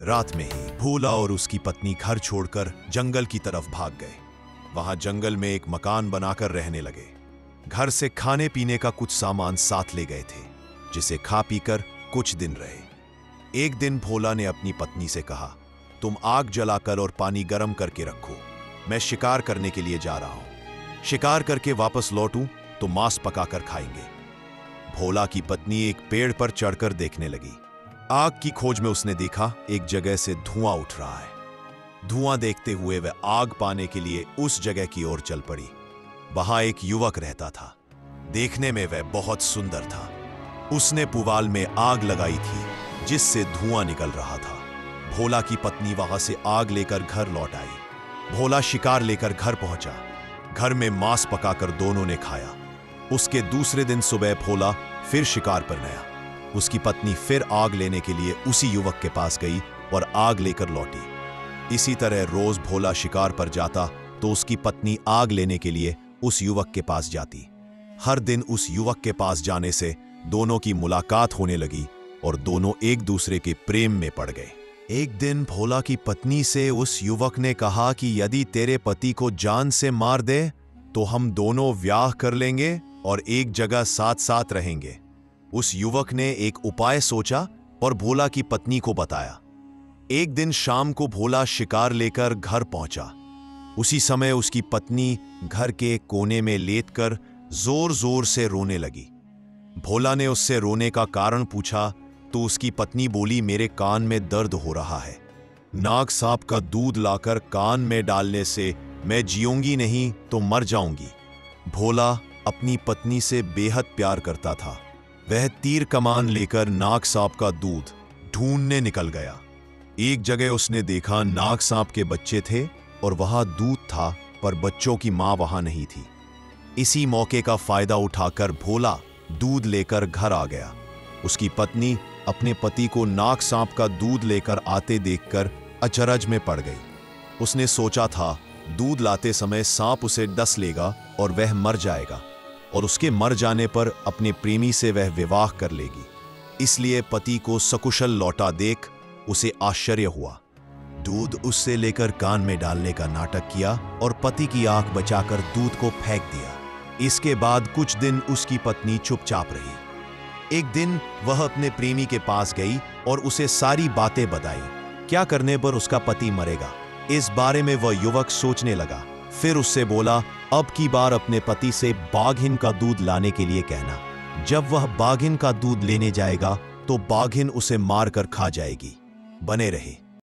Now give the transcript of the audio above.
रात में ही भोला और उसकी पत्नी घर छोड़कर जंगल की तरफ भाग गए। वहां जंगल में एक मकान बनाकर रहने लगे। घर से खाने पीने का कुछ सामान साथ ले गए थे, जिसे खा पीकर कुछ दिन रहे। एक दिन भोला ने अपनी पत्नी से कहा, तुम आग जलाकर और पानी गर्म करके रखो, मैं शिकार करने के लिए जा रहा हूं। शिकार करके वापस लौटूं तो मांस पकाकर खाएंगे। भोला की पत्नी एक पेड़ पर चढ़कर देखने लगी। आग की खोज में उसने देखा एक जगह से धुआं उठ रहा है। धुआं देखते हुए वह आग पाने के लिए उस जगह की ओर चल पड़ी। वहां एक युवक रहता था। देखने में वह बहुत सुंदर था। उसने पुवाल में आग लगाई थी, जिससे धुआं निकल रहा था। भोला की पत्नी वहां से आग लेकर घर लौट आई। भोला शिकार लेकर घर पहुंचा। घर में मांस पकाकर दोनों ने खाया। उसके दूसरे दिन सुबह भोला फिर शिकार पर गया। उसकी पत्नी फिर आग लेने के लिए उसी युवक के पास गई और आग लेकर लौटी। इसी तरह रोज भोला शिकार पर जाता तो उसकी पत्नी आग लेने के लिए उस युवक के पास जाती। हर दिन उस युवक के पास जाने से दोनों की मुलाकात होने लगी और दोनों एक दूसरे के प्रेम में पड़ गए। एक दिन भोला की पत्नी से उस युवक ने कहा कि यदि तेरे पति को जान से मार दे तो हम दोनों ब्याह कर लेंगे और एक जगह साथ साथ रहेंगे। उस युवक ने एक उपाय सोचा और भोला की पत्नी को बताया। एक दिन शाम को भोला शिकार लेकर घर पहुंचा। उसी समय उसकी पत्नी घर के कोने में लेटकर जोर जोर से रोने लगी। भोला ने उससे रोने का कारण पूछा तो उसकी पत्नी बोली, मेरे कान में दर्द हो रहा है। नाग सांप का दूध लाकर कान में डालने से मैं जीऊंगी नहीं तो मर जाऊंगी। भोला अपनी पत्नी से बेहद प्यार करता था। वह तीर कमान लेकर नाग सांप का दूध ढूंढने निकल गया। एक जगह उसने देखा नाग सांप के बच्चे थे और वहां दूध था, पर बच्चों की मां वहां नहीं थी। इसी मौके का फायदा उठाकर भोला दूध लेकर घर आ गया। उसकी पत्नी अपने पति को नाग सांप का दूध लेकर आते देखकर अचरज में पड़ गई। उसने सोचा था दूध लाते समय सांप उसे डस लेगा और वह मर जाएगा, और उसके मर जाने पर अपने प्रेमी से वह विवाह कर लेगी। इसलिए पति को सकुशल लौटा देख उसे आश्चर्य हुआ। दूध उससे लेकर कान में डालने का नाटक किया और पति की आंख बचाकर दूध को फेंक दिया। इसके बाद कुछ दिन उसकी पत्नी चुपचाप रही। एक दिन वह अपने प्रेमी के पास गई और उसे सारी बातें बताई। क्या करने पर उसका पति मरेगा, इस बारे में वह युवक सोचने लगा। फिर उससे बोला, अब की बार अपने पति से बाघिन का दूध लाने के लिए कहना। जब वह बाघिन का दूध लेने जाएगा तो बाघिन उसे मारकर खा जाएगी। बने रहे।